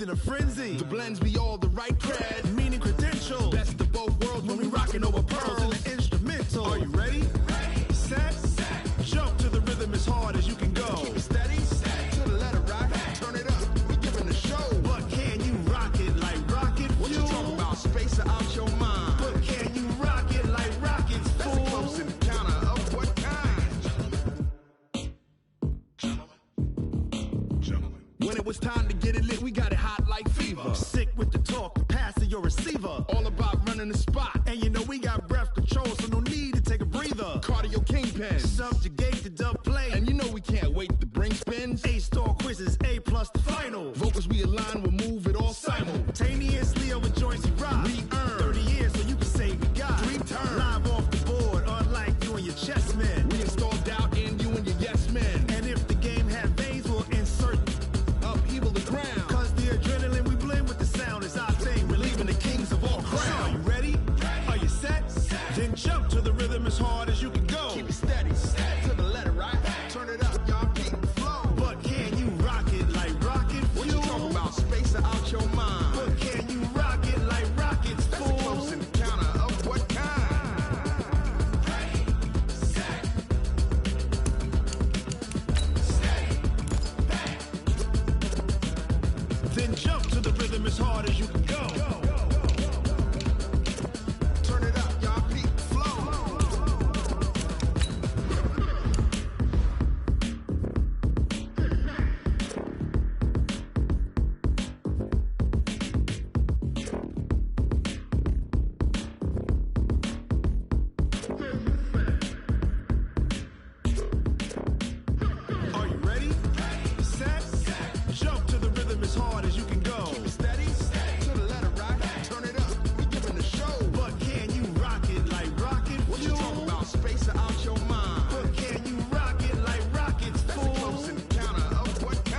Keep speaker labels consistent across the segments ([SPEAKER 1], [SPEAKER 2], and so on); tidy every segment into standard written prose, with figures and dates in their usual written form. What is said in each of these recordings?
[SPEAKER 1] in a frenzy.
[SPEAKER 2] The blends be all the right cred,
[SPEAKER 1] meaning credentials.
[SPEAKER 2] Best of both worlds when we rockin' over pearls
[SPEAKER 1] in the instrumental. Are you ready? Set. Jump to the rhythm as hard as you can go.
[SPEAKER 2] Keep it steady, to the letter right. Turn it up, we giving the show.
[SPEAKER 1] But can you rock it like rocket fuel?
[SPEAKER 2] What you talking about? Space out your mind.
[SPEAKER 1] But can you rock it like rockets, fool?
[SPEAKER 2] That's a close encounter of what kind? Gentlemen. When it was time to get it lit, we got it hot like fever.
[SPEAKER 1] Sick with the talk, the pass to your receiver.
[SPEAKER 2] All about running the spot.
[SPEAKER 1] And you know we got breath control, so no need to take a breather.
[SPEAKER 2] Cardio kingpin.
[SPEAKER 1] Subjugate the dub play.
[SPEAKER 2] And you know we can't wait to bring spins.
[SPEAKER 1] A-star quizzes, A+ the final.
[SPEAKER 2] Vocals we align, we'll move it all
[SPEAKER 1] simultaneously over joints we rock.
[SPEAKER 2] We earn
[SPEAKER 1] 30 years so you can say we got
[SPEAKER 2] 3 turns.
[SPEAKER 1] Live off the board, unlike you and your chess men.
[SPEAKER 2] We install doubt in you and your yes men.
[SPEAKER 1] And if the game had veins, we'll insert
[SPEAKER 2] upheaval the ground.
[SPEAKER 1] Cause the adrenaline we blend with the sound is our thing. Relieving the kings of all crowns. So are you ready? Are you set? Then jump to the rhythm as hard as you can go.
[SPEAKER 2] Keep it steady, to the letter right. Turn it up, y'all keep the flow.
[SPEAKER 1] But can you rock it like rocket fuel?
[SPEAKER 2] What you talking about? Space out your mind.
[SPEAKER 1] But can you rock it like rockets,
[SPEAKER 2] fool? That's a close encounter of what kind?
[SPEAKER 3] Ready, set, steady, back.
[SPEAKER 1] Then jump to the rhythm as hard as you can go.
[SPEAKER 2] Turn it up, y'all keep the flow.
[SPEAKER 1] Are you ready? Set. Jump to the rhythm as hard as you can go.
[SPEAKER 2] Keep it steady, to the letter right. Turn it up, we giving the show.
[SPEAKER 1] But can you rock it like rocket
[SPEAKER 2] What you
[SPEAKER 1] fuel?
[SPEAKER 2] talking about? Space out your mind.
[SPEAKER 1] But can you rock it like rockets,
[SPEAKER 2] That's a
[SPEAKER 1] fool?
[SPEAKER 2] close encounter of what kind?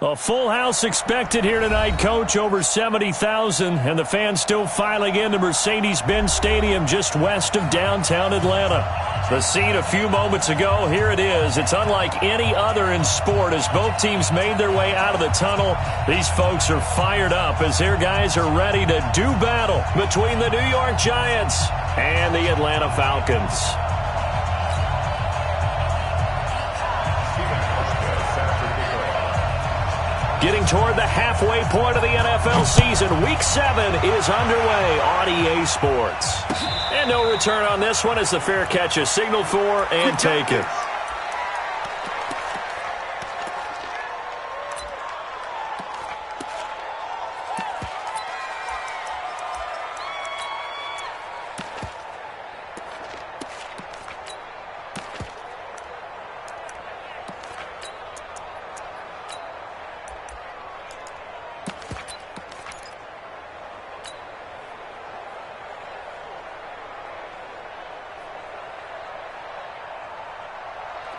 [SPEAKER 4] A full house expected here tonight, Coach. Over 70,000, and the fans still filing into Mercedes-Benz Stadium just west of downtown Atlanta. The scene a few moments ago, here it is. It's unlike any other in sport as both teams made their way out of the tunnel. These folks are fired up as their guys are ready to do battle between the New York Giants and the Atlanta Falcons. Getting toward the halfway point of the NFL season, Week 7 is underway on EA Sports. And no return on this one as the fair catch is signaled for and taken.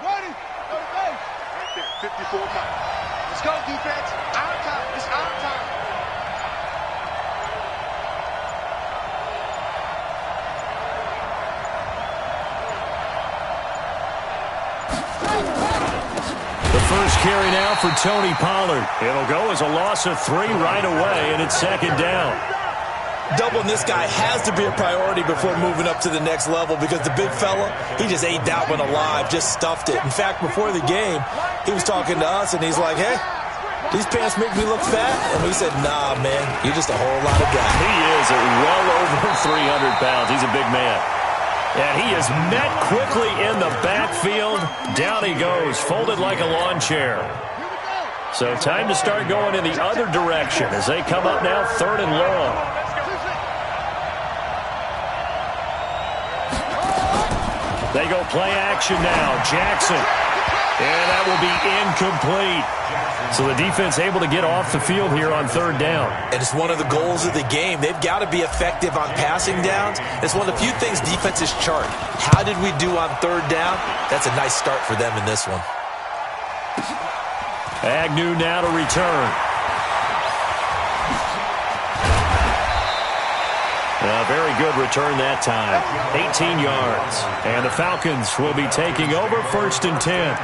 [SPEAKER 5] Ready, go to base. Right there, 54 miles. Let's go, defense. Our time. It's our time.
[SPEAKER 4] The first carry now for Tony Pollard. It'll go as a loss of 3 right away, and it's second down.
[SPEAKER 6] Doubling this guy has to be a priority before moving up to the next level because the big fella, he just ate that one alive, just stuffed it. In fact, before the game, he was talking to us, and he's like, hey, these pants make me look fat? And we said, nah, man, you're just a whole lot of guy.
[SPEAKER 4] He is at well over 300 pounds. He's a big man. And he is met quickly in the backfield. Down he goes, folded like a lawn chair. So time to start going in the other direction as they come up now 3rd and long. They go play action now. Jackson. And that will be incomplete. So the defense able to get off the field here on 3rd down.
[SPEAKER 6] And it's one of the goals of the game. They've got to be effective on passing downs. It's one of the few things defenses chart. How did we do on 3rd down? That's a nice start for them in this one.
[SPEAKER 4] Agnew now to return. A very good return that time. 18 yards. And the Falcons will be taking over 1st and 10.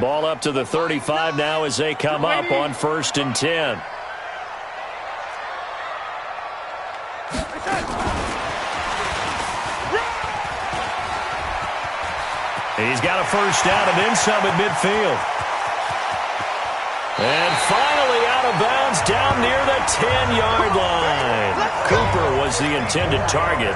[SPEAKER 4] Ball up to the 35 now as they come up on 1st and 10. He's got a first down and then some at midfield. And finally out of bounds down near the 10-yard line. Cooper was the intended target.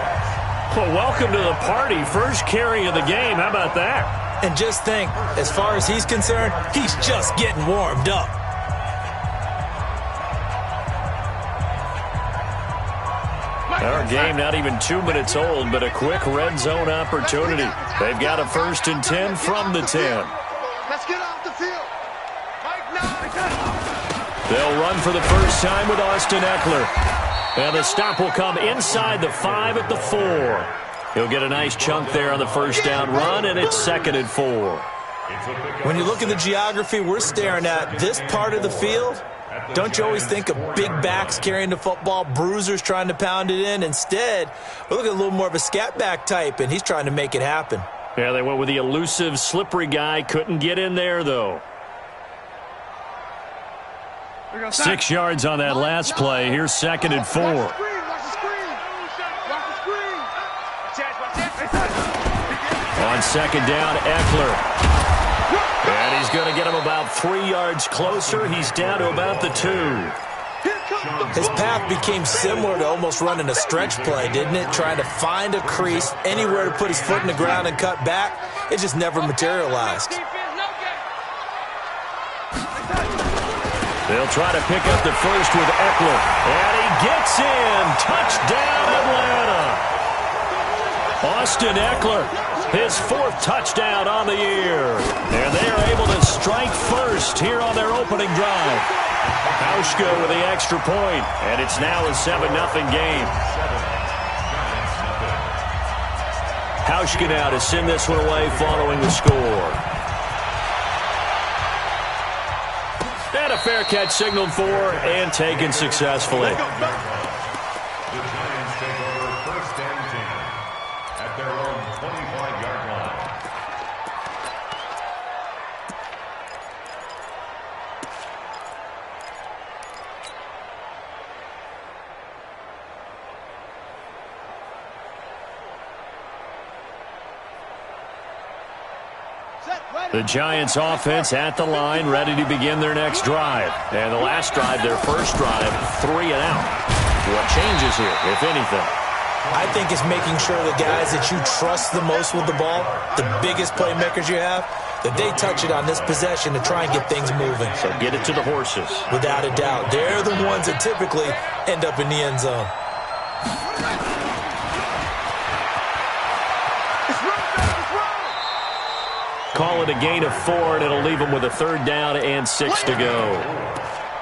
[SPEAKER 4] Well, welcome to the party. First carry of the game. How about that?
[SPEAKER 6] And just think, as far as he's concerned, he's just getting warmed up.
[SPEAKER 4] Our game not even 2 minutes old, but a quick red zone opportunity. They've got a 1st and 10 from the 10.
[SPEAKER 5] Let's get off the field.
[SPEAKER 4] They'll run for the first time with Austin Eckler. And the stop will come inside the 5 at the 4. He'll get a nice chunk there on the first down run, and it's 2nd and 4.
[SPEAKER 6] When you look at the geography we're staring at, this part of the field, don't you always think of big backs carrying the football, bruisers trying to pound it in? Instead, we're looking at a little more of a scat back type, and he's trying to make it happen.
[SPEAKER 4] Yeah, they went with the elusive, slippery guy. Couldn't get in there, though. 6 yards on that last play. Here's 2nd and 4. On 2nd down, Eckler. And he's going to get him about 3 yards closer. He's down to about the 2.
[SPEAKER 6] His path became similar to almost running a stretch play, didn't it? Trying to find a crease, anywhere to put his foot in the ground and cut back. It just never materialized.
[SPEAKER 4] They'll try to pick up the first with Eckler. And he gets in. Touchdown, Atlanta. Austin Eckler, his 4th touchdown on the year. And they are able to strike first here on their opening drive. Hauschka with the extra point, and it's now a 7-0 game. Hauschka now to send this one away following the score. And a fair catch signaled for and taken successfully.
[SPEAKER 3] The Giants take over 1st and 10 at their own 25-yard line.
[SPEAKER 4] The Giants offense at the line, ready to begin their next drive. And the last drive, their first drive, 3 and out. What changes here, if anything?
[SPEAKER 6] I think it's making sure the guys that you trust the most with the ball, the biggest playmakers you have, that they touch it on this possession to try and get things moving.
[SPEAKER 4] So get it to the horses.
[SPEAKER 6] Without a doubt. They're the ones that typically end up in the end zone.
[SPEAKER 4] Call it a gain of 4, and it'll leave them with a 3rd down and 6 to go.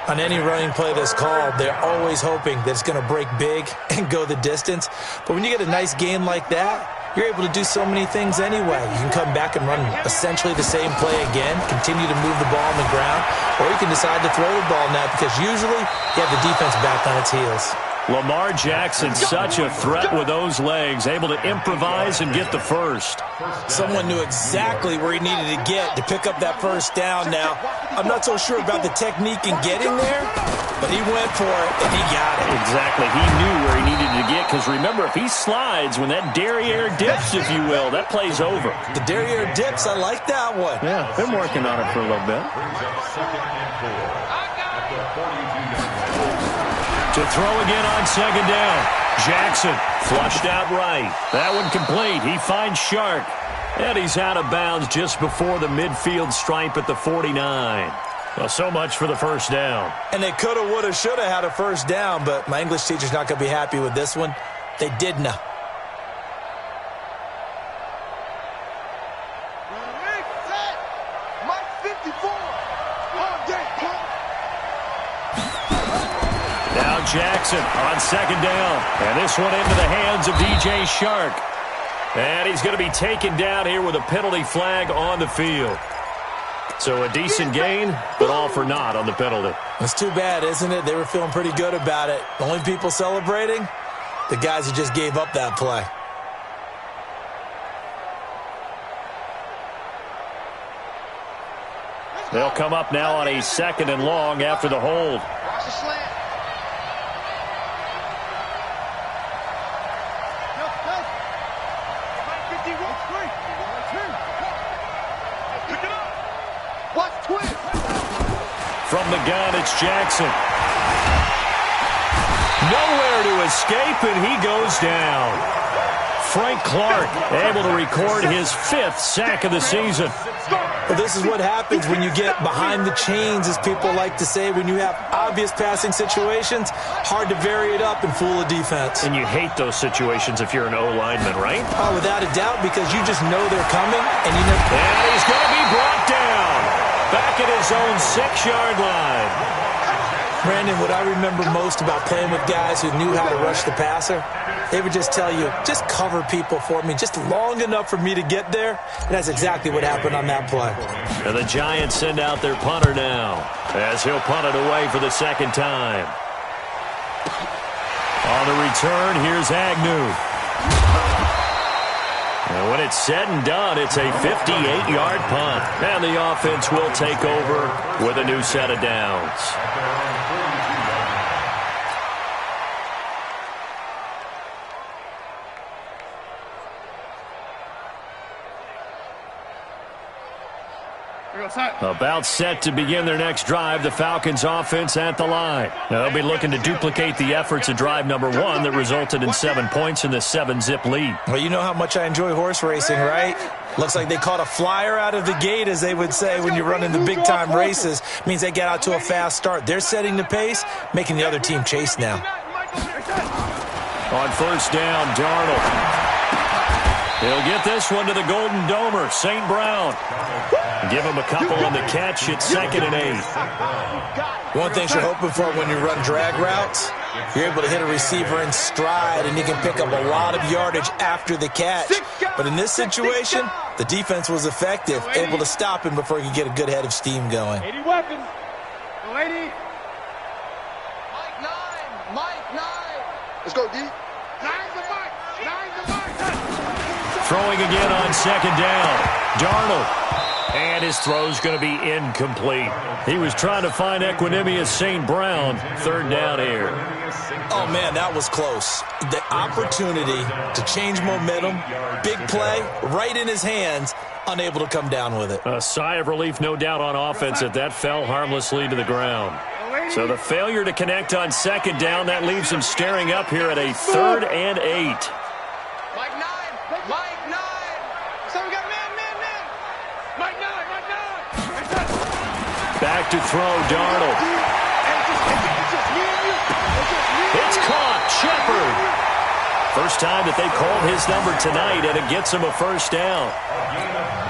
[SPEAKER 6] On any running play that's called, they're always hoping that it's going to break big and go the distance. But when you get a nice game like that, you're able to do so many things anyway. You can come back and run essentially the same play again, continue to move the ball on the ground, or you can decide to throw the ball now because usually you have the defense back on its heels.
[SPEAKER 4] Lamar Jackson, such a threat with those legs, able to improvise and get the first.
[SPEAKER 6] Someone knew exactly where he needed to get to pick up that first down. Now, I'm not so sure about the technique in getting there, but he went for it, and he got it.
[SPEAKER 4] Exactly. He knew where he needed to get, because remember, if he slides, when that derriere dips, if you will, that play's over.
[SPEAKER 6] The derriere dips, I like that one.
[SPEAKER 4] Yeah, been working on it for a little bit. To throw again on 2nd down. Jackson flushed out right. That one complete. He finds Shark. And he's out of bounds just before the midfield stripe at the 49. Well, so much for the first down.
[SPEAKER 6] And they coulda, woulda, shoulda had a first down, but my English teacher's not going to be happy with this one. They didn't.
[SPEAKER 5] Mark 54. All day, punk.
[SPEAKER 4] Jackson on second down. And this one into the hands of DJ Shark. And he's going to be taken down here with a penalty flag on the field. So a decent gain, but all for naught on the penalty.
[SPEAKER 6] It's too bad, isn't it? They were feeling pretty good about it. The only people celebrating, the guys who just gave up that play.
[SPEAKER 4] They'll come up now on a second and long after the hold.
[SPEAKER 5] Watch the slant. Watch twin.
[SPEAKER 4] From the gun, it's Jackson. Nowhere to escape, and he goes down. Frank Clark able to record his 5th sack of the season.
[SPEAKER 6] Well, this is what happens when you get behind the chains, as people like to say. When you have obvious passing situations, hard to vary it up and fool a defense.
[SPEAKER 4] And you hate those situations if you're an O-lineman, right?
[SPEAKER 6] Oh, without a doubt, because you just know they're coming, and you know.
[SPEAKER 4] And he's going to be brought down back at his own 6-yard line.
[SPEAKER 6] Brandon, what I remember most about playing with guys who knew how to rush the passer, they would just tell you, just cover people for me, just long enough for me to get there. And that's exactly what happened on that play.
[SPEAKER 4] And the Giants send out their punter now, as he'll punt it away for the second time. On the return, here's Agnew. And when it's said and done, it's a 58-yard punt. And the offense will take over with a new set of downs. About set to begin their next drive, the Falcons offense at the line. They'll be looking to duplicate the efforts of drive number 1 that resulted in 7 points in the 7-zip lead.
[SPEAKER 6] Well, you know how much I enjoy horse racing, right? Looks like they caught a flyer out of the gate, as they would say when you're running the big-time races. Means they get out to a fast start. They're setting the pace, making the other team chase now.
[SPEAKER 4] On first down, Darnold. He'll get this one to the Golden Domer, St. Brown. Give him a couple on the catch. It's 2nd and 8.
[SPEAKER 6] One thing you're hoping for when you run drag routes, you're able to hit a receiver in stride, and you can pick up a lot of yardage after the catch. But in this situation, the defense was effective, able to stop him before he could get a good head of steam going.
[SPEAKER 5] 80 weapons. Go 80. Mike 9. Let's go, D. 9's the Mike. 9's the Mike.
[SPEAKER 4] Throwing again on second down. Darnold. And his throw's going to be incomplete. He was trying to find Equanimous St. Brown. 3rd down here.
[SPEAKER 6] Oh, man, that was close. The opportunity to change momentum, big play, right in his hands, unable to come down with it.
[SPEAKER 4] A sigh of relief, no doubt, on offense that fell harmlessly to the ground. So the failure to connect on second down, that leaves him staring up here at a 3rd and 8.
[SPEAKER 5] Mike 9. So we got man. Mike 9.
[SPEAKER 4] Back to throw, Darnold. It's caught, Shepard. First time that they called his number tonight, and it gets him a first down.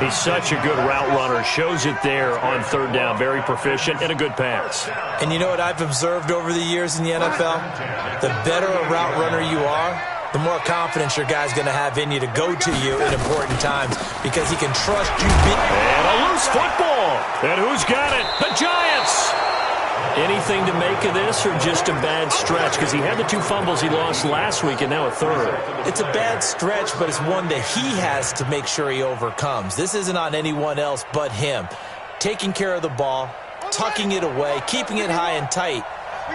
[SPEAKER 4] He's such a good route runner. Shows it there on 3rd down. Very proficient and a good pass.
[SPEAKER 6] And you know what I've observed over the years in the NFL? The better a route runner you are, the more confidence your guy's going to have in you to go to you in important times, because he can trust you.
[SPEAKER 4] And a loose football. And who's got it? The Giants. Anything to make of this, or just a bad stretch? Because he had the 2 fumbles he lost last week and now a 3rd.
[SPEAKER 6] It's a bad stretch, but it's one that he has to make sure he overcomes. This isn't on anyone else but him. Taking care of the ball, tucking it away, keeping it high and tight,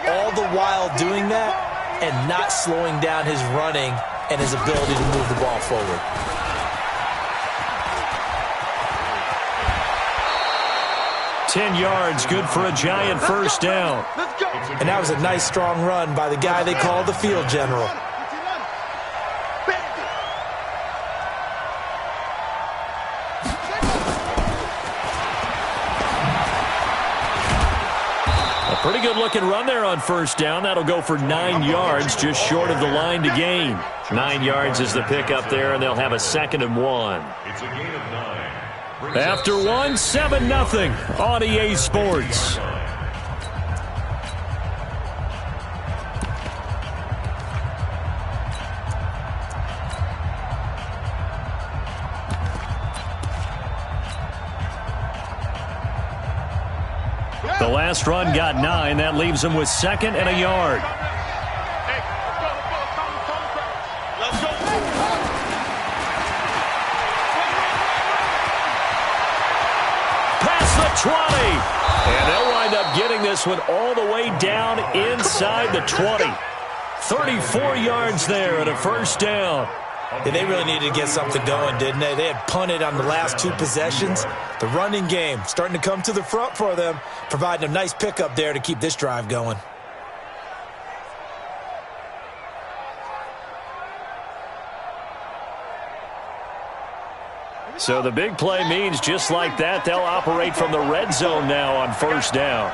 [SPEAKER 6] all the while doing that and not slowing down his running and his ability to move the ball forward.
[SPEAKER 4] Ten yards, good for a Giant first down.
[SPEAKER 6] And that was a nice, strong run by the guy they call the field general.
[SPEAKER 4] A pretty good-looking run there on first down. That'll go for 9 yards, just short of the line to gain. 9 yards is the pickup there, and they'll have a 2nd and 1.
[SPEAKER 3] It's a gain of 9.
[SPEAKER 4] After 1, 7-0 on EA Sports. last run got 9. That leaves them with 2nd and a yard.
[SPEAKER 5] Let's go.
[SPEAKER 4] Past the 20. And they'll wind up getting this one all the way down inside the 20. 34 yards there and a first down.
[SPEAKER 6] Yeah, they really needed to get something going, didn't they? They had punted on the last 2 possessions. The running game starting to come to the front for them, providing a nice pickup there to keep this drive going.
[SPEAKER 4] So the big play means just like that, they'll operate from the red zone now on first down.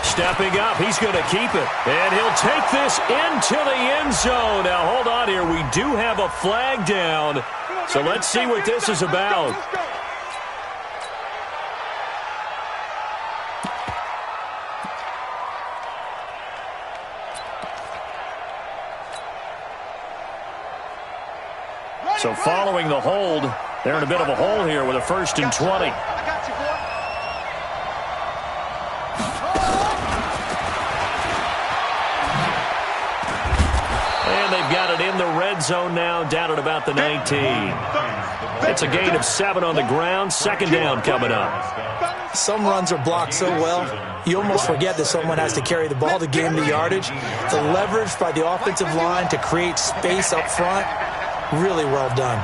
[SPEAKER 4] Stepping up, he's going to keep it. And he'll take this into the end zone. Now, hold on here. We do have a flag down. So let's see what this is about. So following the hold, they're in a bit of a hole here with a 1st and 20.
[SPEAKER 5] I got you, boy.
[SPEAKER 4] And they've got it in the red zone now, down at about the 19. It's a gain of 7 on the ground. 2nd down coming up.
[SPEAKER 6] Some runs are blocked so well, you almost forget that someone has to carry the ball to gain the yardage. The leverage by the offensive line to create space up front, really well done.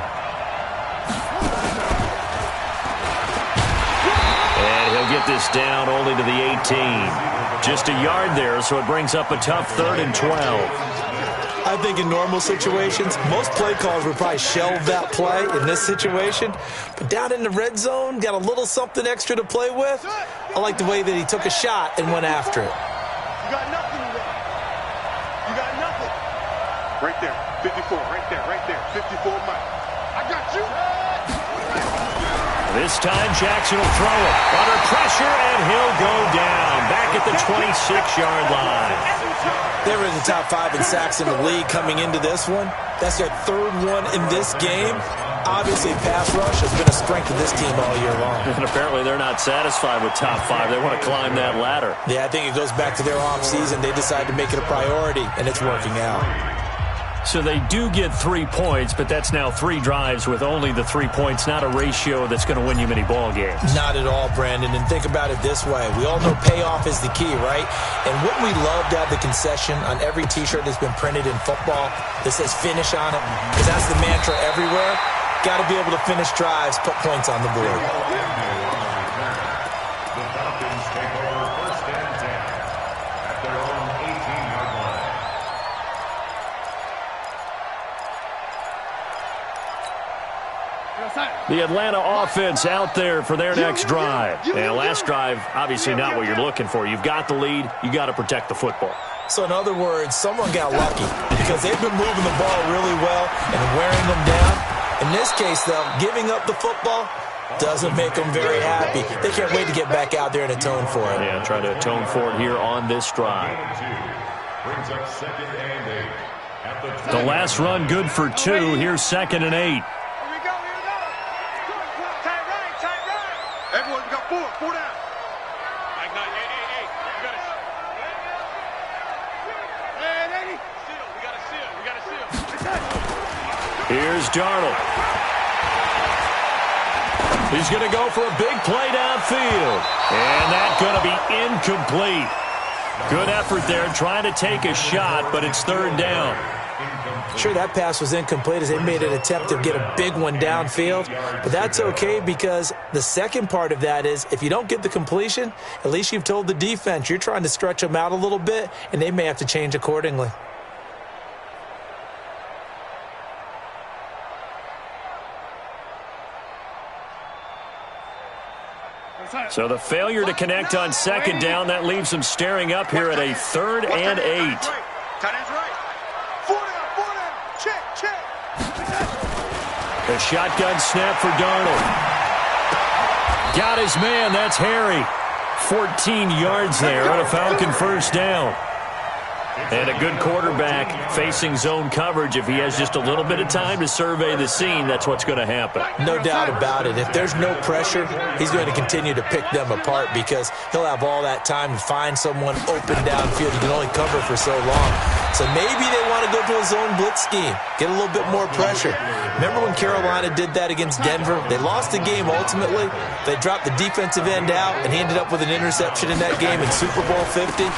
[SPEAKER 4] And he'll get this down only to the 18. Just a yard there, so it brings up a tough 3rd and 12.
[SPEAKER 6] I think in normal situations, most play calls would probably shelve that play in this situation. But down in the red zone, got a little something extra to play with. I like the way that he took a shot and went after it.
[SPEAKER 5] You got nothing today. You got nothing. Right there. 54. Right there. 54 Mike. I got you.
[SPEAKER 4] This time, Jackson will throw it. Under pressure, and he'll go down. Back at the 26-yard line.
[SPEAKER 6] They were in the top 5 in sacks in the league coming into this one. That's their 3rd one in this game. Obviously, pass rush has been a strength of this team all year long.
[SPEAKER 4] And apparently they're not satisfied with top 5. They want to climb that ladder.
[SPEAKER 6] Yeah, I think it goes back to their offseason. They decided to make it a priority, and it's working out.
[SPEAKER 4] So they do get 3 points, but that's now 3 drives with only the 3 points, not a ratio that's going to win you many ball games.
[SPEAKER 6] Not at all, Brandon. And think about it this way. We all know payoff is the key, right? And wouldn't we love to have the concession on every T-shirt that's been printed in football that says finish on it? Because that's the mantra everywhere. Got to be able to finish drives, put points on the board.
[SPEAKER 3] The Falcons take over 1st and 10 at their own 18-yard line.
[SPEAKER 4] The Atlanta offense out there for their next drive. And last drive, obviously not what you're looking for. You've got the lead. You got to protect the football.
[SPEAKER 6] So in other words, someone got lucky because they've been moving the ball really well and wearing them down. In this case, though, giving up the football doesn't make them very happy. They can't wait to get back out there and atone for it.
[SPEAKER 4] Yeah, trying to atone for it here on this drive.
[SPEAKER 3] Brings up 2nd and 8 at
[SPEAKER 4] The last run good for 2. Here's 2nd and 8.
[SPEAKER 5] Here we go. Tight right. Everyone, we got 4 down. Like, hey. You got to hey, seal. We got to seal.
[SPEAKER 4] Here's Darnold. He's going to go for a big play downfield. And that's going to be incomplete. Good effort there trying to take a shot, but it's 3rd down.
[SPEAKER 6] Sure, that pass was incomplete as they made an attempt to get a big one downfield. But that's okay because the second part of that is if you don't get the completion, at least you've told the defense you're trying to stretch them out a little bit, and they may have to change accordingly.
[SPEAKER 4] So the failure to connect on 2nd down, that leaves them staring up here at a 3rd and 8.
[SPEAKER 5] Tight end's right. 4 down. Check.
[SPEAKER 4] The shotgun snap for Darnold. Got his man. That's Harry. 14 yards there on a Falcon 1st down. And a good quarterback facing zone coverage, if he has just a little bit of time to survey the scene, that's what's going to happen.
[SPEAKER 6] No doubt about it. If there's no pressure, he's going to continue to pick them apart because he'll have all that time to find someone open downfield. He can only cover for so long. So maybe they want to go to a zone blitz scheme, get a little bit more pressure. Remember when Carolina did that against Denver? They lost the game ultimately. They dropped the defensive end out, and he ended up with an interception in that game in Super Bowl 50.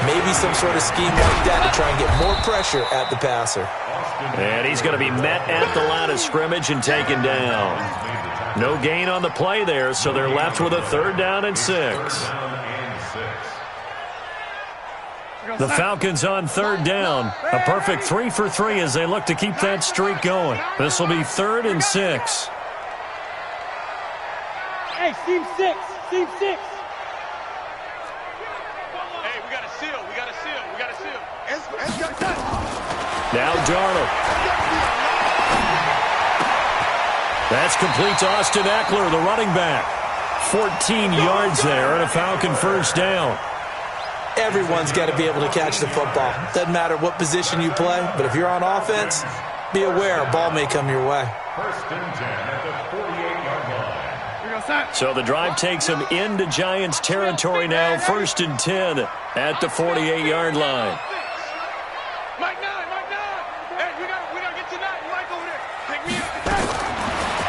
[SPEAKER 6] Maybe some sort of scheme like that to try and get more pressure at the passer.
[SPEAKER 4] And he's going to be met at the line of scrimmage and taken down. No gain on the play there, so they're left with a 3rd down and 6. The Falcons on 3rd down. A perfect 3 for 3 as they look to keep that streak going. This will be 3rd and 6.
[SPEAKER 7] Hey, team 6. Team 6.
[SPEAKER 4] Now Darnold. That's complete to Austin Eckler, the running back. 14 yards there and a Falcon 1st down.
[SPEAKER 6] Everyone's got to be able to catch the football. Doesn't matter what position you play, but if you're on offense, be aware a ball may come your way.
[SPEAKER 3] 1st and 10 at the 48-yard line.
[SPEAKER 4] So the drive takes him into Giants territory now. 1st and 10 at the 48-yard line.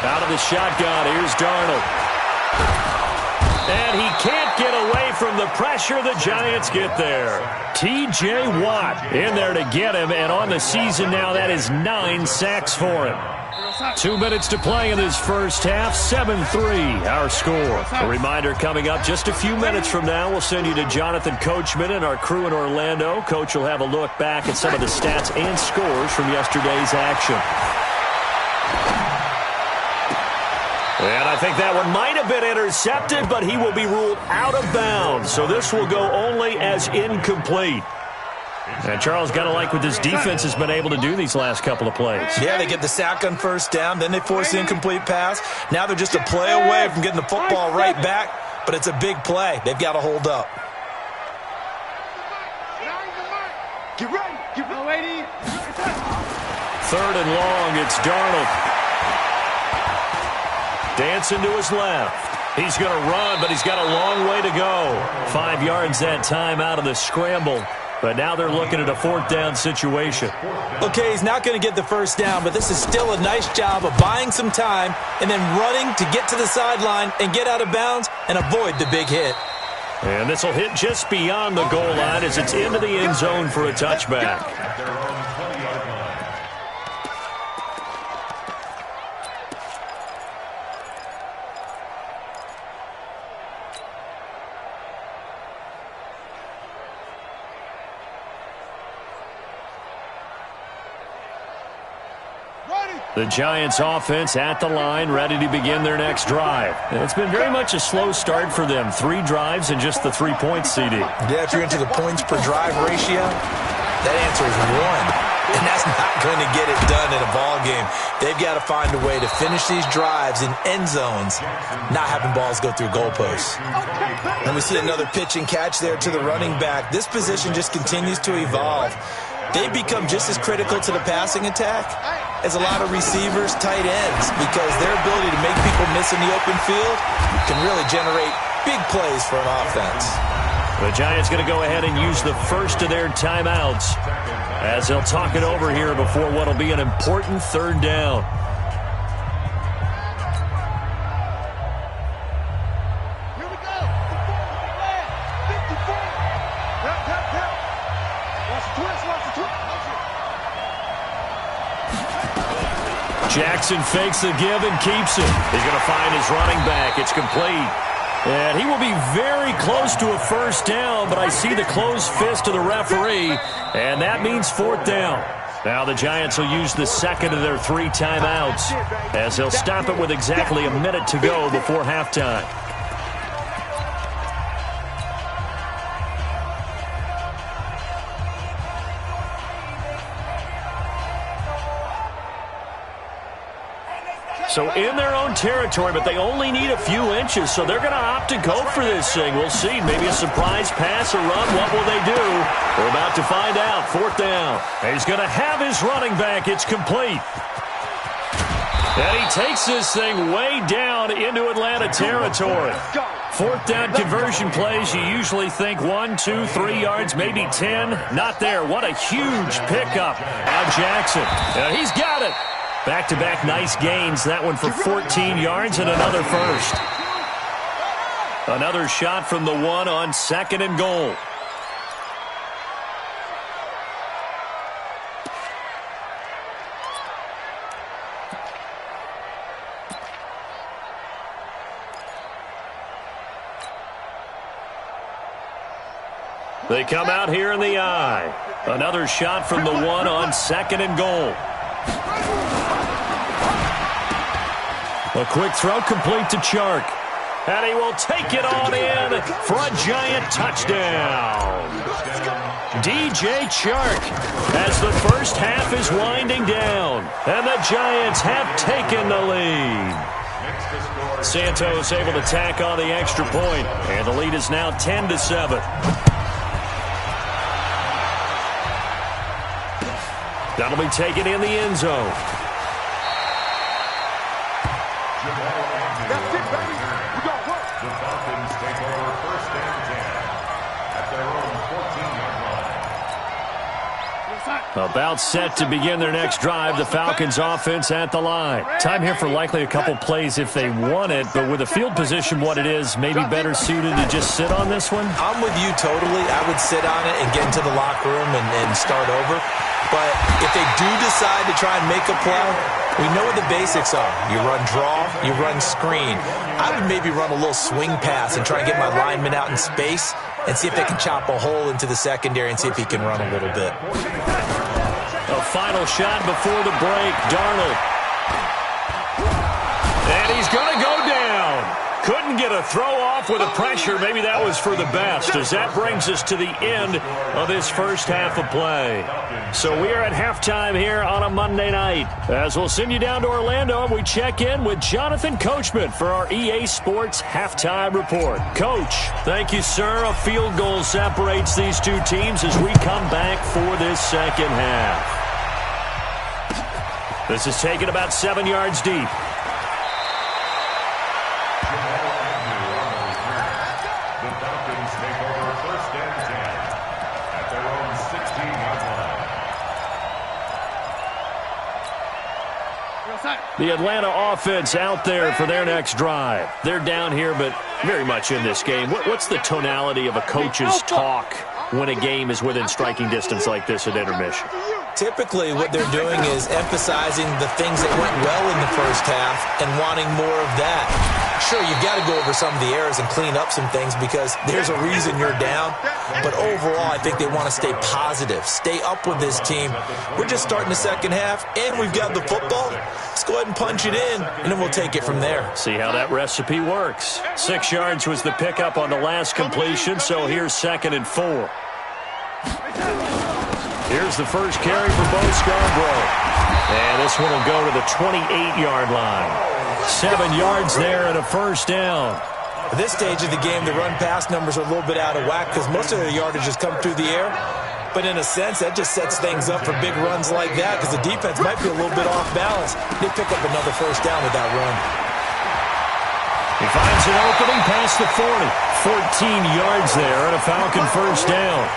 [SPEAKER 4] Out of the shotgun, here's Darnold. And he can't get away from the pressure. The Giants get there. T.J. Watt in there to get him, and on the season now, that is 9 sacks for him. 2 minutes to play in this first half, 7-3 our score. A reminder coming up just a few minutes from now, we'll send you to Jonathan Coachman and our crew in Orlando. Coach will have a look back at some of the stats and scores from yesterday's action. And I think that one might have been intercepted, but he will be ruled out of bounds. So this will go only as incomplete. And Charles, got to like what this defense has been able to do these last couple of plays.
[SPEAKER 6] Yeah, they get the sack on 1st down, then they force the incomplete pass. Now they're just a play away from getting the football right back, but it's a big play. They've got to hold up.
[SPEAKER 7] Get ready. Get ready.
[SPEAKER 4] 3rd and long, it's Darnold. Dancing to his left. He's going to run, but he's got a long way to go. 5 yards that time out of the scramble. But now they're looking at a 4th down situation.
[SPEAKER 6] Okay, he's not going to get the 1st down, but this is still a nice job of buying some time and then running to get to the sideline and get out of bounds and avoid the big hit.
[SPEAKER 4] And this will hit just beyond the goal line as it's into the end zone for a touchback. The Giants offense at the line, ready to begin their next drive. And it's been very much a slow start for them. 3 drives and just the 3 points, CD.
[SPEAKER 6] Yeah, if you're into the points per drive ratio, that answer is 1. And that's not going to get it done in a ball game. They've got to find a way to finish these drives in end zones, not having balls go through goalposts. And we see another pitch and catch there to the running back. This position just continues to evolve. They've become just as critical to the passing attack as a lot of receivers, tight ends, because their ability to make people miss in the open field can really generate big plays for an offense.
[SPEAKER 4] The Giants going to go ahead and use the first of their timeouts as they'll talk it over here before what will be an important 3rd down.
[SPEAKER 7] Here we go. 54. Watch the twist. Watch the twist.
[SPEAKER 4] Jackson fakes the give and keeps it. He's going to find his running back. It's complete. And he will be very close to a 1st down, but I see the closed fist of the referee, and that means 4th down. Now the Giants will use the 2nd of their 3 timeouts as they'll stop it with exactly a minute to go before halftime. So in their own territory, but they only need a few inches, so they're going to opt to go for this thing. We'll see. Maybe a surprise pass or run. What will they do? We're about to find out. 4th down. He's going to have his running back. It's complete. And he takes this thing way down into Atlanta territory. 4th down conversion plays, you usually think 1, 2, 3 yards, maybe 10. Not there. What a huge pickup. Now Jackson. He's got it. Back-to-back nice gains. That one for 14 yards and another first. Another shot from the 1 on 2nd and goal. They come out here in the eye. Another shot from the 1 on 2nd and goal. A quick throw complete to Chark. And he will take it on in for a giant touchdown. DJ Chark as the first half is winding down. And the Giants have taken the lead. Santos able to tack on the extra point. And the lead is now 10-7. That'll be taken in the end zone.
[SPEAKER 2] That's it, baby. We got work.
[SPEAKER 3] The Falcons take over 1st and 10 at their own 14-yard line.
[SPEAKER 4] About set to begin their next drive. The Falcons offense at the line. Time here for likely a couple plays if they want it, but with the field position what it is, maybe better suited to just sit on this one?
[SPEAKER 6] I'm with you totally. I would sit on it and get into the locker room and start over. But if they do decide to try and make a play, we know what the basics are. You run draw, you run screen. I would maybe run a little swing pass and try and get my lineman out in space and see if they can chop a hole into the secondary and see if he can run a little bit.
[SPEAKER 4] A final shot before the break. Darnold. And he's going to go down. Couldn't get a throw off with the pressure. Maybe that was for the best, as that brings us to the end of this first half of play. So we are at halftime here on a Monday night. As we'll send you down to Orlando, and we check in with Jonathan Coachman for our EA Sports Halftime Report. Coach, thank you, sir. A field goal separates these two teams as we come back for this second half. This is taken about 7 yards deep. The Atlanta offense out there for their next drive. They're down here, but very much in this game. What's the tonality of a coach's talk when a game is within striking distance like this at intermission?
[SPEAKER 6] Typically, what they're doing is emphasizing the things that went well in the first half and wanting more of that. Sure, you've got to go over some of the errors and clean up some things because there's a reason you're down. But overall, I think they want to stay positive, stay up with this team. We're just starting the second half, and we've got the football. Let's go ahead and punch it in, and then we'll take it from there.
[SPEAKER 4] See how that recipe works. 6 yards was the pickup on the last completion, so here's 2nd and 4. Here's the first carry for Bo Scarborough. And this one will go to the 28-yard line. 7 yards there and a first down.
[SPEAKER 6] At this stage of the game, the run-pass numbers are a little bit out of whack because most of their yardage has come through the air. But in a sense, that just sets things up for big runs like that because the defense might be a little bit off balance. They pick up another first down with that run.
[SPEAKER 4] He finds an opening past the 40. 14 yards there and a Falcon first down.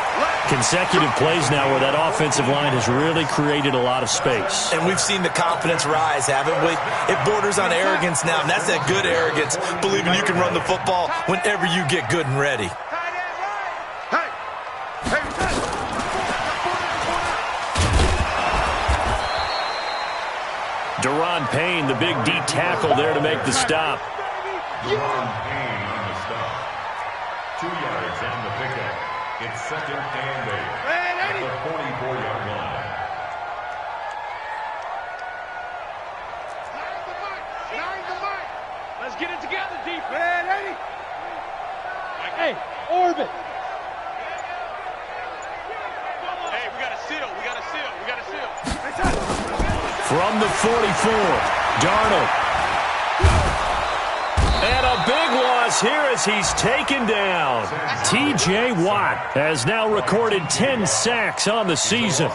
[SPEAKER 4] Consecutive plays now where that offensive line has really created a lot of space.
[SPEAKER 6] And we've seen the confidence rise, haven't we? It borders on arrogance now, and that's that good arrogance, believing you can run the football whenever you get good and ready.
[SPEAKER 4] Deron Payne, the big D tackle there to make the stop.
[SPEAKER 3] Deron Payne on the stop. 2 yards on the pickup. It's 2nd and 8 at the 44-yard line.
[SPEAKER 7] Let's get it together, defense. Hey, orbit. Hey, we got a seal. We got a seal. We got a seal.
[SPEAKER 4] From the 44, Darnold. is here as he's taken down. T.J. Watt has now recorded 10 sacks on the season.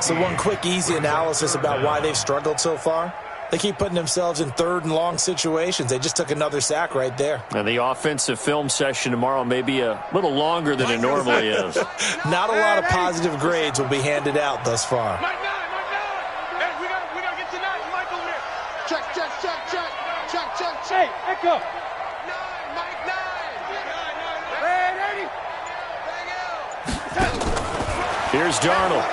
[SPEAKER 6] So one quick, easy analysis about why they've struggled so far. They keep putting themselves in third and long situations. They just took another sack right there.
[SPEAKER 4] And the offensive film session tomorrow may be a little longer than it normally is.
[SPEAKER 6] Not a lot of positive grades will be handed out thus far.
[SPEAKER 5] Mike 9, Mike 9. Hey, we gotta get to 9. Mike over there. Check.
[SPEAKER 7] Hey, Echo.
[SPEAKER 5] 9, Mike 9.
[SPEAKER 7] Red 80.
[SPEAKER 4] Here's Darnold.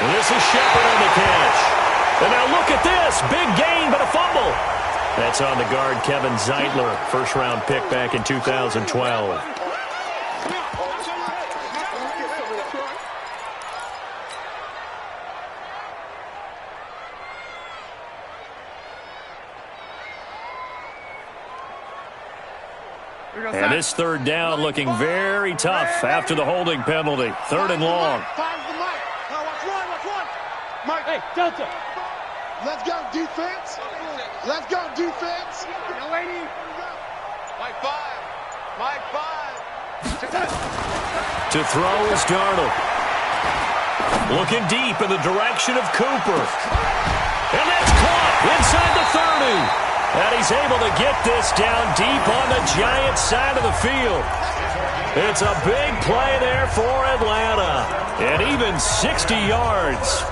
[SPEAKER 4] And this is Shepard on the catch. And now look at this. Big gain, but a fumble. That's on the guard, Kevin Zeitler. First-round pick back in 2012. And this third down looking very tough after the holding penalty. Third and long.
[SPEAKER 5] Mike,
[SPEAKER 7] Hey, Delta.
[SPEAKER 2] Let's go, defense. Let's go, defense.
[SPEAKER 7] No lady.
[SPEAKER 5] Mike 5. Mike 5.
[SPEAKER 4] To throw is Darnold. Looking deep in the direction of Cooper. And that's caught inside the 30. And he's able to get this down deep on the Giants side of the field. It's a big play there for Atlanta. And even 60 yards.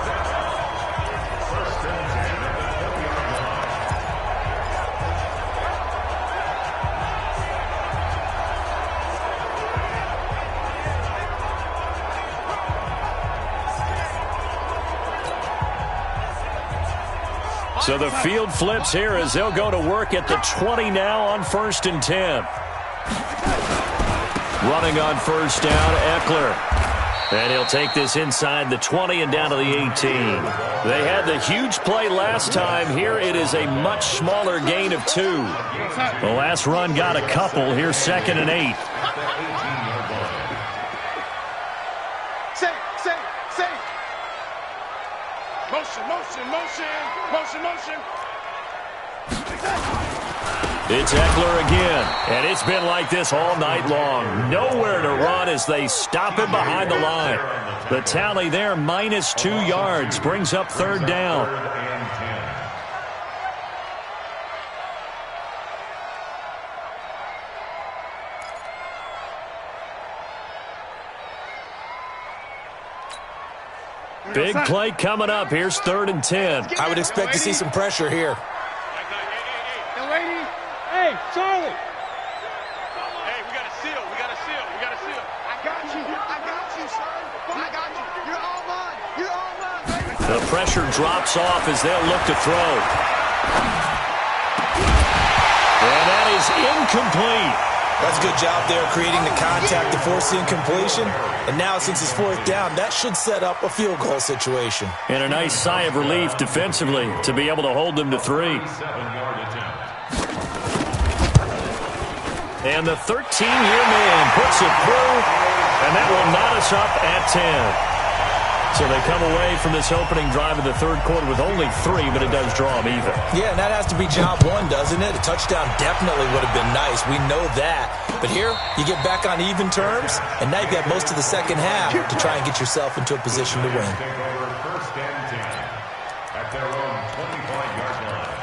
[SPEAKER 4] So the field flips here as they'll go to work at the 20 now on 1st and 10. Running on first down, Eckler. And he'll take this inside the 20 and down to the 18. They had the huge play last time. Here it is a much smaller gain of 2. The last run got a couple. Here's 2nd and 8.
[SPEAKER 5] Safe. Motion.
[SPEAKER 4] It's Eckler again, and it's been like this all night long. Nowhere to run as they stop him behind the line. The tally there, minus 2 yards, brings up third down. Big play coming up. Here's 3rd and 10.
[SPEAKER 6] I would expect to see some pressure here.
[SPEAKER 7] No lady. Hey, Charlie.
[SPEAKER 5] Hey, we got to seal. I got you, son. I got you. You're all mine, baby.
[SPEAKER 4] The pressure drops off as they'll look to throw. And that is incomplete.
[SPEAKER 6] That's a good job there creating the contact to force the incompletion. And now since it's 4th down, that should set up a field goal situation.
[SPEAKER 4] And a nice sigh of relief defensively to be able to hold them to 3. And the 13-year man puts it through, and that will knot us up at 10. So they come away from this opening drive in the third quarter with only 3, but it does draw them even.
[SPEAKER 6] Yeah, and that has to be job 1, doesn't it? A touchdown definitely would have been nice. We know that. But here, you get back on even terms, and now you've got most of the second half to try and get yourself into a position to win.
[SPEAKER 3] First and 10 at their own 25-yard line.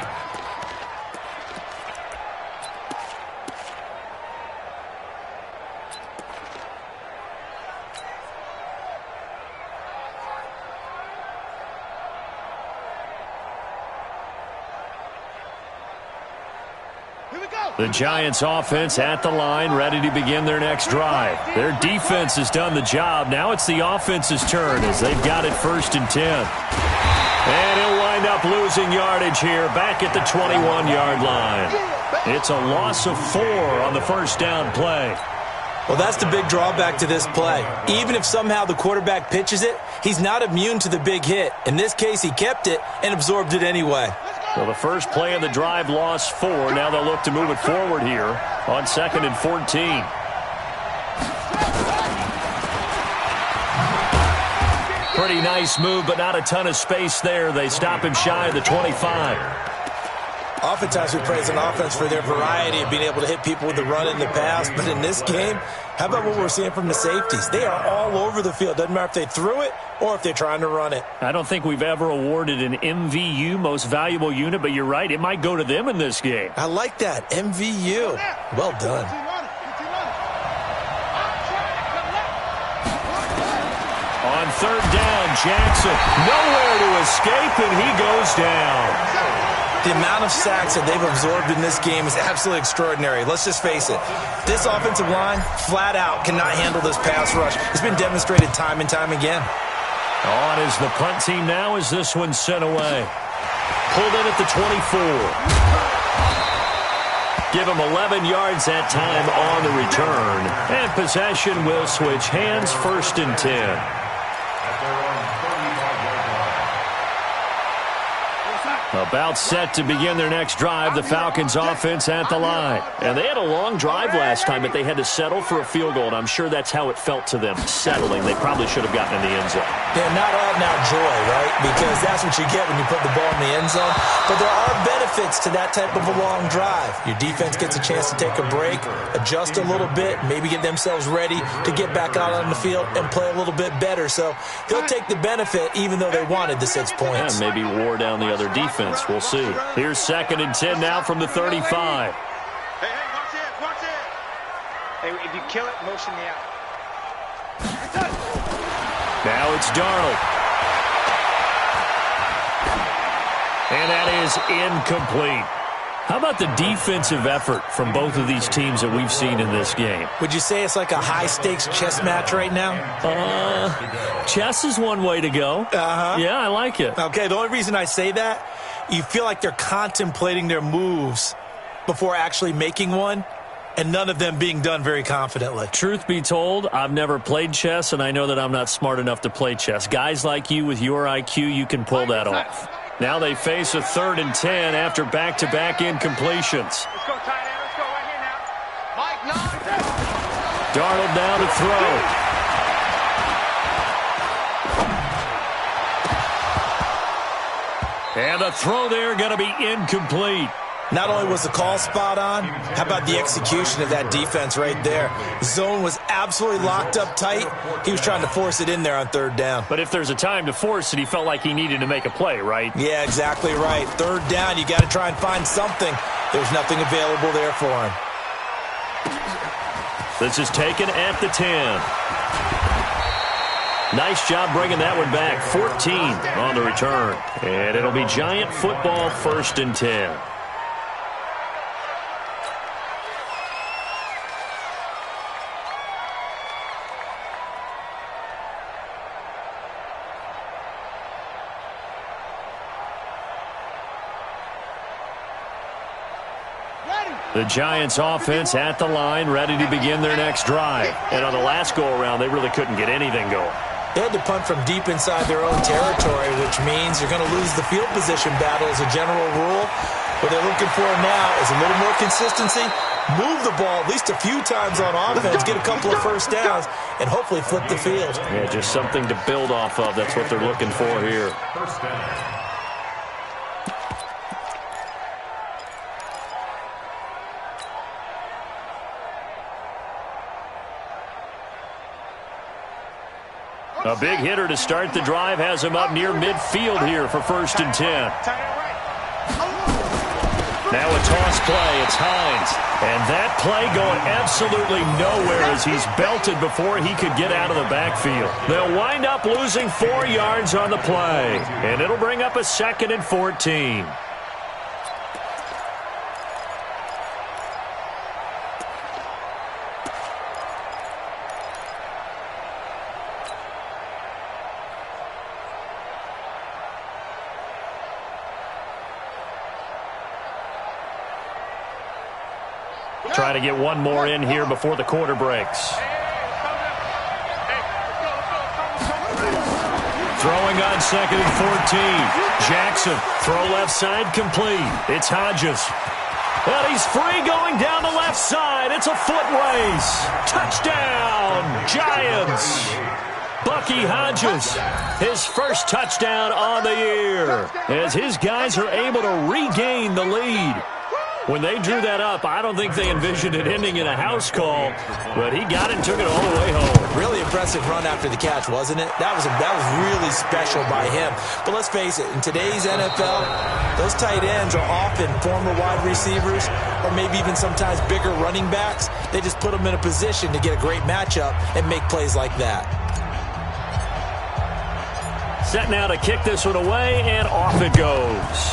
[SPEAKER 4] The Giants offense at the line, ready to begin their next drive. Their defense has done the job. Now it's the offense's turn as they've got it 1st and 10. And he'll wind up losing yardage here back at the 21-yard line. It's a loss of 4 on the first down play.
[SPEAKER 6] Well, that's the big drawback to this play. Even if somehow the quarterback pitches it, he's not immune to the big hit. In this case, he kept it and absorbed it anyway.
[SPEAKER 4] Well, the first play of the drive lost 4. Now they'll look to move it forward here on 2nd and 14. Pretty nice move, but not a ton of space there. They stop him shy of the 25.
[SPEAKER 6] Oftentimes we praise an offense for their variety of being able to hit people with the run in the pass, but in this game, how about what we're seeing from the safeties? They are all over the field. Doesn't matter if they threw it or if they're trying to run it.
[SPEAKER 4] I don't think we've ever awarded an MVU, most valuable unit, but you're right, it might go to them in this game.
[SPEAKER 6] I like that, MVU. Well done.
[SPEAKER 4] On third down, Jackson nowhere to escape, and he goes down.
[SPEAKER 6] The amount of sacks that they've absorbed in this game is absolutely extraordinary. Let's just face it. This offensive line, flat out, cannot handle this pass rush. It's been demonstrated time and time again.
[SPEAKER 4] On is the punt team now as this one's sent away. Pulled in at the 24. Give him 11 yards that time on the return. And possession will switch hands, 1st and 10. About set to begin their next drive, the Falcons offense at the line. And they had a long drive last time, but they had to settle for a field goal, and I'm sure that's how it felt to them, settling. They probably should have gotten in the end zone.
[SPEAKER 6] Yeah, not all now joy, right? Because that's what you get when you put the ball in the end zone. But there are benefits to that type of a long drive. Your defense gets a chance to take a break, adjust a little bit, maybe get themselves ready to get back out on the field and play a little bit better. So they'll take the benefit even though they wanted the 6 points.
[SPEAKER 4] Yeah, maybe wore down the other defense. We'll see. Here's 2nd and 10 now from the 35.
[SPEAKER 5] Hey, watch it. Hey, if you kill it, motion me out.
[SPEAKER 4] Now it's Darnold. And that is incomplete. How about the defensive effort from both of these teams that we've seen in this game?
[SPEAKER 6] Would you say it's like a high-stakes chess match right now?
[SPEAKER 4] Chess is one way to go. Yeah, I like it.
[SPEAKER 6] Okay, the only reason I say that, you feel like they're contemplating their moves before actually making one, and none of them being done very confidently.
[SPEAKER 4] Truth be told, I've never played chess, and I know that I'm not smart enough to play chess. Guys like you with your IQ, you can pull that off. Now they face a 3rd and 10 after back-to-back incompletions.
[SPEAKER 5] Let's go, tight end. Let's go right here now. Mike, no.
[SPEAKER 4] Darnold now to throw. And the throw there going to be incomplete.
[SPEAKER 6] Not only was the call spot on, how about the execution of that defense right there? The zone was absolutely locked up tight. He was trying to force it in there on 3rd down.
[SPEAKER 4] But if there's a time to force it, he felt like he needed to make a play, right?
[SPEAKER 6] Yeah, exactly right. 3rd down, you got to try and find something. There's nothing available there for him.
[SPEAKER 4] This is taken at the 10. Nice job bringing that one back. 14 on the return. And it'll be Giant football, 1st and 10. The Giants offense at the line, ready to begin their next drive. And on the last go-around, they really couldn't get anything going.
[SPEAKER 6] They had to punt from deep inside their own territory, which means you're going to lose the field position battle as a general rule. What they're looking for now is a little more consistency, move the ball at least a few times on offense, get a couple of 1st downs, and hopefully flip the field.
[SPEAKER 4] Yeah, just something to build off of. That's what they're looking for here.
[SPEAKER 3] 1st down.
[SPEAKER 4] A big hitter to start the drive has him up near midfield here for 1st and 10. Now a toss play. It's Hines. And that play going absolutely nowhere as he's belted before he could get out of the backfield. They'll wind up losing 4 yards on the play. And it'll bring up a 2nd and 14. Try to get one more in here before the quarter breaks. Throwing on 2nd and 14. Jackson, throw left side complete. It's Hodges. And he's free going down the left side. It's a foot race. Touchdown, Giants. Bucky Hodges, his first touchdown on the year, as his guys are able to regain the lead. When they drew that up, I don't think they envisioned it ending in a house call, but he got it and took it all the way home.
[SPEAKER 6] Really impressive run after the catch, wasn't it? That was really special by him. But let's face it, in today's NFL, those tight ends are often former wide receivers or maybe even sometimes bigger running backs. They just put them in a position to get a great matchup and make plays like that.
[SPEAKER 4] Set now to kick this one away, and off it goes.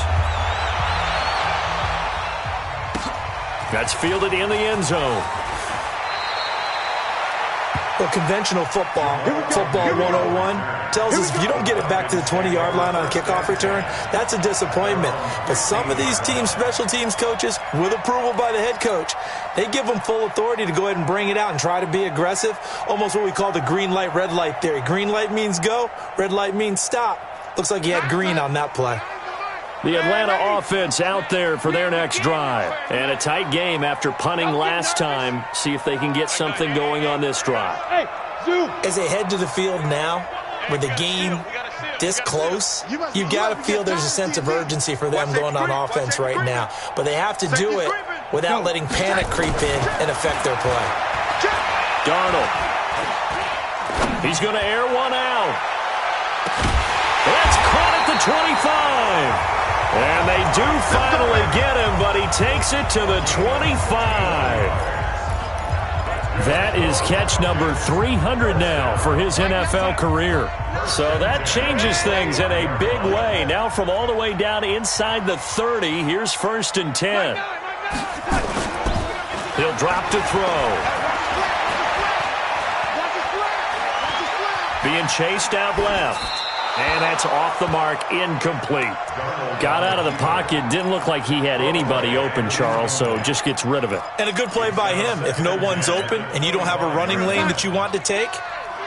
[SPEAKER 4] That's fielded in the end zone.
[SPEAKER 6] Well, conventional football 101, tells us if you don't get it back to the 20-yard line on a kickoff return, that's a disappointment. But some of these teams, special teams coaches, with approval by the head coach, they give them full authority to go ahead and bring it out and try to be aggressive, almost what we call the green light, red light theory. Green light means go, red light means stop. Looks like he had green on that play.
[SPEAKER 4] The Atlanta offense out there for their next drive. And a tight game after punting last time. See if they can get something going on this drive.
[SPEAKER 6] As they head to the field now, with the game this close, you've got to feel there's a sense of urgency for them going on offense right now. But they have to do it without letting panic creep in and affect their play.
[SPEAKER 4] Darnold. He's going to air one out. That's caught at the 25. And they do finally get him, but he takes it to the 25. That is catch number 300 now for his NFL career. So that changes things in a big way. Now from all the way down inside the 30, here's 1st and 10. He'll drop to throw. Being chased out left. And that's off the mark, incomplete. Got out of the pocket, didn't look like he had anybody open, Charles, so just gets rid of it.
[SPEAKER 6] And a good play by him. If no one's open and you don't have a running lane that you want to take,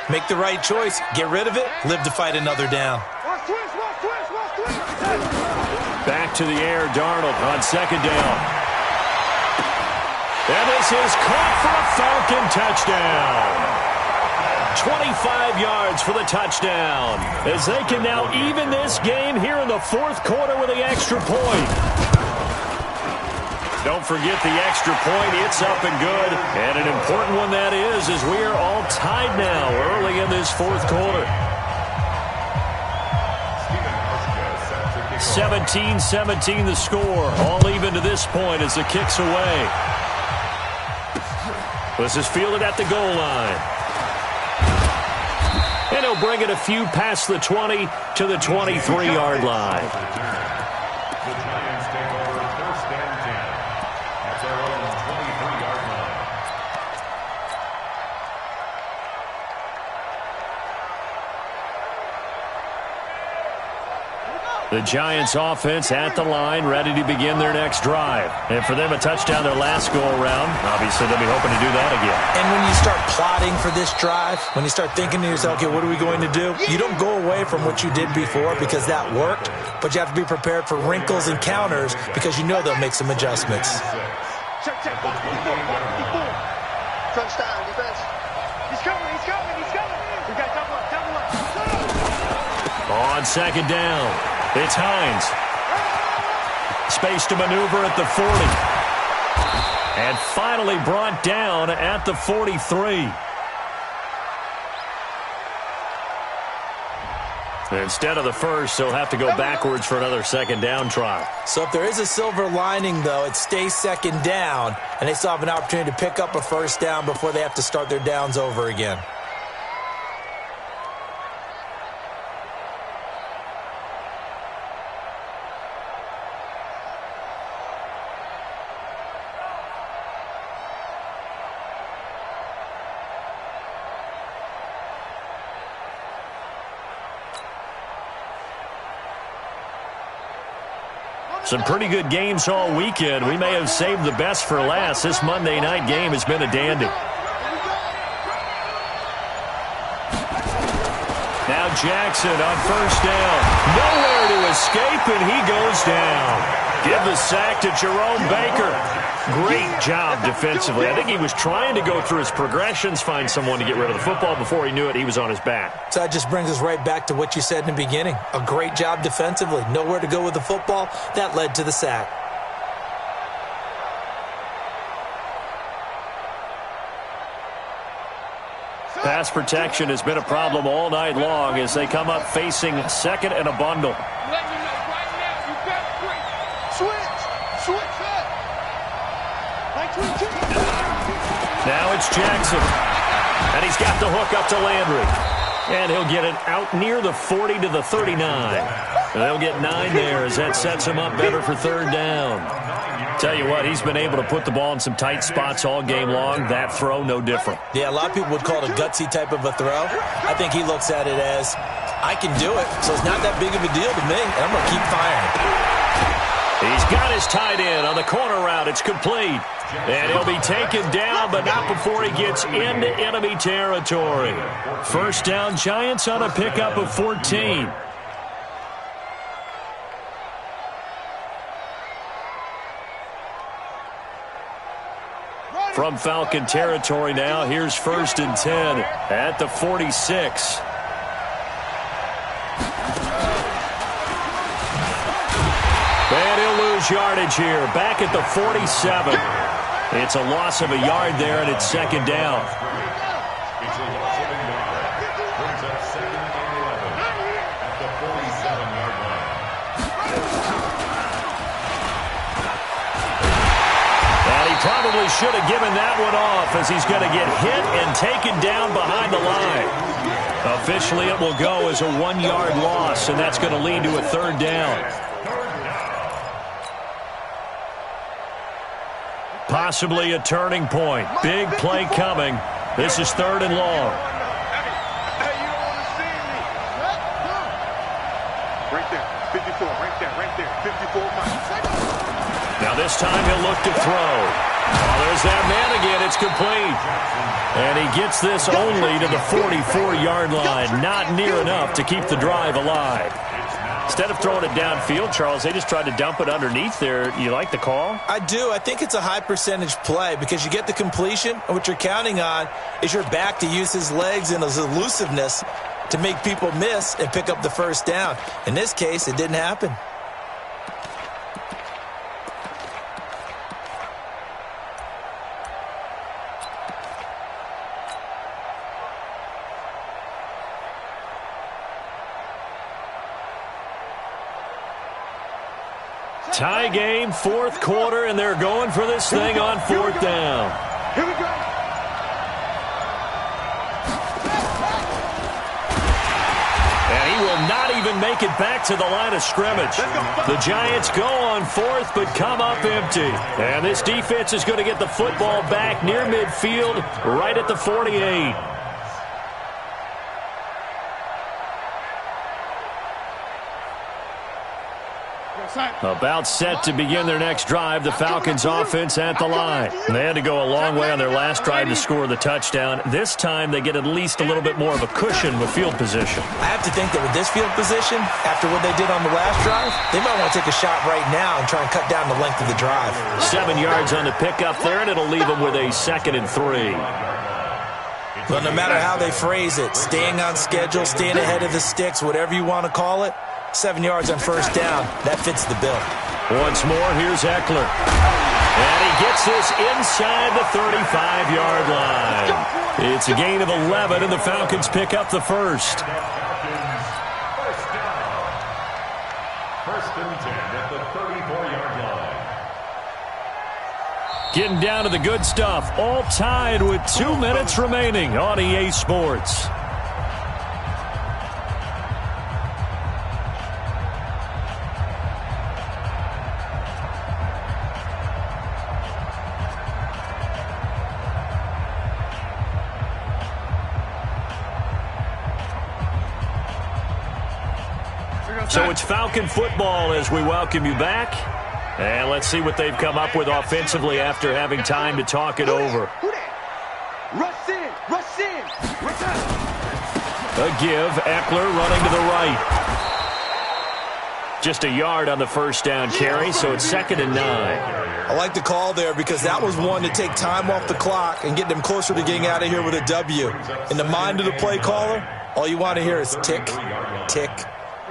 [SPEAKER 6] make the right choice. Get rid of it, live to fight another down.
[SPEAKER 4] Back to the air, Darnold on 2nd down. And this is caught for a Falcon touchdown. 25 yards for the touchdown as they can now even this game here in the 4th quarter with the extra point. Don't forget the extra point. It's up and good. And an important one that is as we are all tied now early in this 4th quarter. 17-17 the score. All even to this point as the kick's away. This is fielded at the goal line. And he'll bring it a few past the 20 to the 23-yard line.
[SPEAKER 3] The Giants take over 1st and 10 at their own 23-yard line.
[SPEAKER 4] The Giants offense at the line, ready to begin their next drive. And for them, a touchdown their last go-around. Obviously, they'll be hoping to do that again.
[SPEAKER 6] And when you start plotting for this drive, when you start thinking to yourself, okay, what are we going to do? You don't go away from what you did before because that worked, but you have to be prepared for wrinkles and counters because you know they'll make some adjustments.
[SPEAKER 2] Touchdown, defense.
[SPEAKER 7] He's coming. We got double up.
[SPEAKER 4] On 2nd down, it's Hines. Space to maneuver at the 40. And finally brought down at the 43. Instead of the first, they'll have to go backwards for another 2nd down try.
[SPEAKER 6] So if there is a silver lining, though, it stays 2nd down, and they still have an opportunity to pick up a 1st down before they have to start their downs over again.
[SPEAKER 4] Some pretty good games all weekend. We may have saved the best for last. This Monday night game has been a dandy. Now Jackson on 1st down. Nowhere to escape, and he goes down. Give the sack to Jerome Baker. Great job defensively. I think he was trying to go through his progressions, find someone to get rid of the football. Before he knew it, he was on his back.
[SPEAKER 6] So that just brings us right back to what you said in the beginning. A great job defensively. Nowhere to go with the football. That led to the sack.
[SPEAKER 4] Pass protection has been a problem all night long as they come up facing second and a bundle. Now it's Jackson. And he's got the hook up to Landry. And he'll get it out near the 40 to the 39. And they'll get 9 there as that sets him up better for third down. Tell you what, he's been able to put the ball in some tight spots all game long. That throw, no different.
[SPEAKER 6] Yeah, a lot of people would call it a gutsy type of a throw. I think he looks at it as, I can do it, so it's not that big of a deal to me, and I'm going to keep firing.
[SPEAKER 4] He's got his tight end on the corner route. It's complete. And he'll be taken down, but not before he gets into enemy territory. First down, Giants on a pickup of 14. From Falcon territory now, here's 1st and 10 at the 46. And he'll lose yardage here, back at the 47. It's a loss of a yard there, and it's second down.
[SPEAKER 3] It's a loss of a yard. Brings up 2nd and 11 at the 47-yard line.
[SPEAKER 4] And he probably should have given that one off as he's going to get hit and taken down behind the line. Officially, it will go as a 1-yard loss, and that's going to lead to a third down. Possibly a turning point. Big play coming. This is 3rd and long.
[SPEAKER 5] Hey, you don't want to see me. Right there. 54. Right there. 54 miles.
[SPEAKER 4] Now this time he'll look to throw. Oh, there's that man again. It's complete. And he gets this only to the 44-yard line. Not near enough to keep the drive alive. Instead of throwing it downfield, Charles, they just tried to dump it underneath there. You like the call?
[SPEAKER 6] I do. I think it's a high-percentage play because you get the completion, and what you're counting on is your back to use his legs and his elusiveness to make people miss and pick up the first down. In this case, it didn't happen.
[SPEAKER 4] Tie game, 4th quarter, and they're going for this thing on 4th down.
[SPEAKER 5] Here we go.
[SPEAKER 4] And he will not even make it back to the line of scrimmage. The Giants go on 4th, but come up empty. And this defense is going to get the football back near midfield, right at the 48. About set to begin their next drive, the Falcons offense at the line. They had to go a long way on their last drive to score the touchdown. This time they get at least a little bit more of a cushion with field position.
[SPEAKER 6] I have to think that with this field position, after what they did on the last drive, they might want to take a shot right now and try and cut down the length of the drive.
[SPEAKER 4] 7 yards on the pickup there, and it'll leave them with a 2nd and 3.
[SPEAKER 6] Well, no matter how they phrase it, staying on schedule, staying ahead of the sticks, whatever you want to call it, 7 yards on first down, that fits the bill.
[SPEAKER 4] Once more, here's Eckler. And he gets this inside the 35-yard line. It's a gain of 11, and the Falcons pick up the first.
[SPEAKER 3] First down. 1st and 10 at the 34-yard line.
[SPEAKER 4] Getting down to the good stuff. All tied with 2 minutes remaining on EA Sports. So it's Falcon football as we welcome you back. And let's see what they've come up with offensively after having time to talk it over.
[SPEAKER 5] Rush in.
[SPEAKER 4] A give, Eckler running to the right. Just a yard on the first down carry, so it's 2nd and 9.
[SPEAKER 6] I like the call there because that was one to take time off the clock and get them closer to getting out of here with a W. In the mind of the play caller, all you want to hear is tick, tick,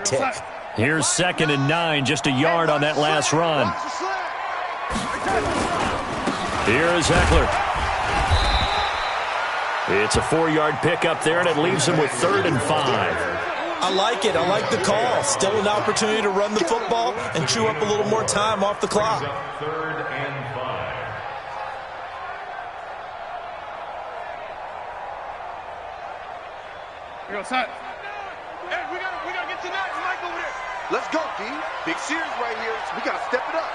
[SPEAKER 6] tick.
[SPEAKER 4] Here's 2nd and 9, just a yard on that last run. Here's Eckler. It's a 4-yard pickup there, and it leaves them with 3rd and 5.
[SPEAKER 6] I like it. I like the call. Still an opportunity to run the football and chew up a little more time off the clock.
[SPEAKER 3] 3rd and 5.
[SPEAKER 5] Here we go, son. Hey, we gotta get to that Mike over there.
[SPEAKER 2] Let's go, D. Big series right here. We got to step it up.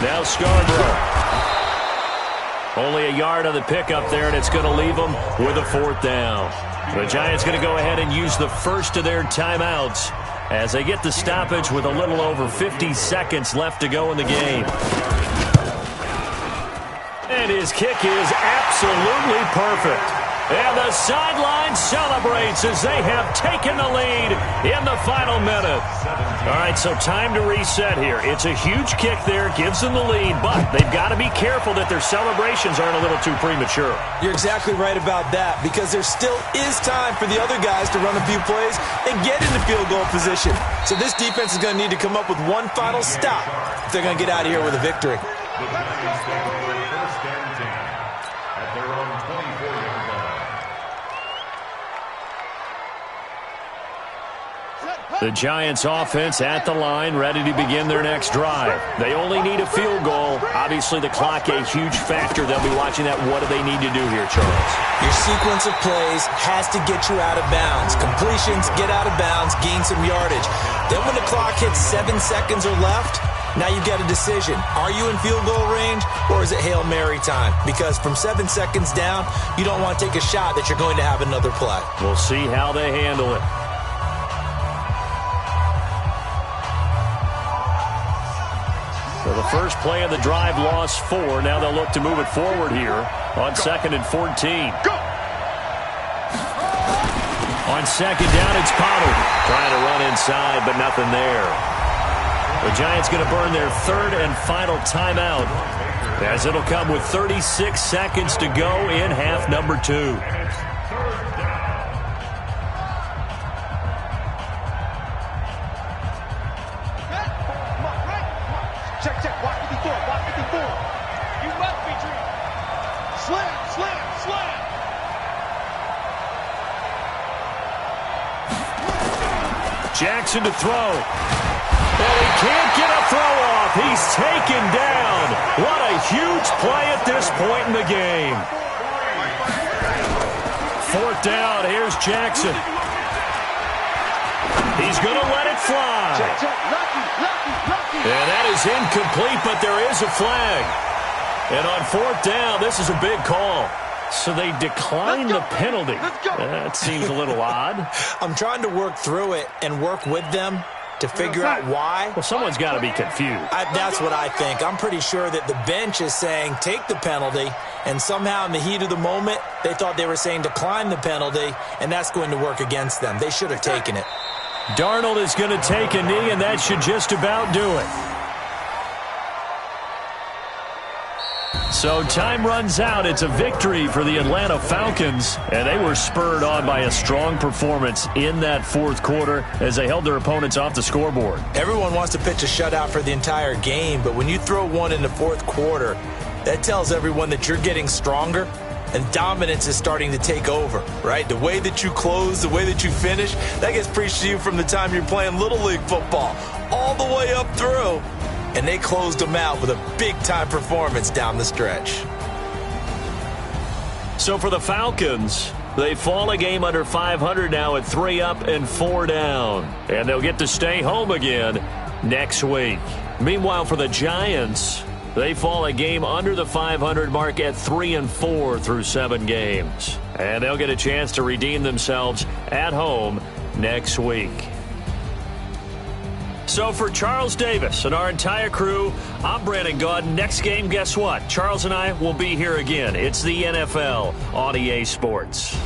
[SPEAKER 4] Now Scarborough. Only a yard on the pickup there, and it's going to leave them with a 4th down. The Giants going to go ahead and use the first of their timeouts as they get the stoppage with a little over 50 seconds left to go in the game. And his kick is absolutely perfect. And the sideline celebrates as they have taken the lead in the final minute. All right, so time to reset here. It's a huge kick there, gives them the lead, but they've got to be careful that their celebrations aren't a little too premature.
[SPEAKER 6] You're exactly right about that, because there still is time for the other guys to run a few plays and get into field goal position. So this defense is going to need to come up with one final stop if they're going to get out of here with a victory.
[SPEAKER 3] The Giants take it for 1st and 10 at their own 24-yard line.
[SPEAKER 4] The Giants offense at the line, ready to begin their next drive. They only need a field goal. Obviously, the clock a huge factor. They'll be watching that. What do they need to do here, Charles?
[SPEAKER 6] Your sequence of plays has to get you out of bounds. Completions, get out of bounds, gain some yardage. Then when the clock hits 7 seconds or left, now you get a decision. Are you in field goal range, or is it Hail Mary time? Because from 7 seconds down, you don't want to take a shot that you're going to have another play.
[SPEAKER 4] We'll see how they handle it. So the first play of the drive lost 4. Now they'll look to move it forward here on 2nd and 14.
[SPEAKER 5] Go!
[SPEAKER 4] On 2nd down, it's Pollard trying to run inside, but nothing there. The Giants going to burn their 3rd and final timeout, as it'll come with 36 seconds to go in half number 2.
[SPEAKER 2] Check. Watch 54.
[SPEAKER 5] You must be dreaming.
[SPEAKER 2] Slam.
[SPEAKER 4] Jackson to throw. And he can't get a throw off. He's taken down. What a huge play at this point in the game. 4th down. Here's Jackson. He's going to let it fly.
[SPEAKER 2] Lucky.
[SPEAKER 4] And that is incomplete, but there is a flag. And on 4th down, this is a big call. So they decline the penalty. That seems a little odd.
[SPEAKER 6] I'm trying to work through it and work with them to figure out why.
[SPEAKER 4] Well, someone's got to be confused.
[SPEAKER 6] That's what I think. I'm pretty sure that the bench is saying take the penalty, and somehow in the heat of the moment, they thought they were saying decline the penalty, and that's going to work against them. They should have taken it.
[SPEAKER 4] Darnold is going to take a knee, and that should just about do it. So time runs out. It's a victory for the Atlanta Falcons, and they were spurred on by a strong performance in that 4th quarter as they held their opponents off the scoreboard.
[SPEAKER 6] Everyone wants to pitch a shutout for the entire game, but when you throw one in the 4th quarter, that tells everyone that you're getting stronger and dominance is starting to take over, right? The way that you close, the way that you finish, that gets preached to you from the time you're playing Little League football all the way up through. And they closed them out with a big-time performance down the stretch.
[SPEAKER 4] So for the Falcons, they fall a game under 500 now at 3 up and 4 down. And they'll get to stay home again next week. Meanwhile, for the Giants, they fall a game under the 500 mark at 3 and 4 through 7 games. And they'll get a chance to redeem themselves at home next week. So for Charles Davis and our entire crew, I'm Brandon Gaudin. Next game, guess what? Charles and I will be here again. It's the NFL on EA Sports.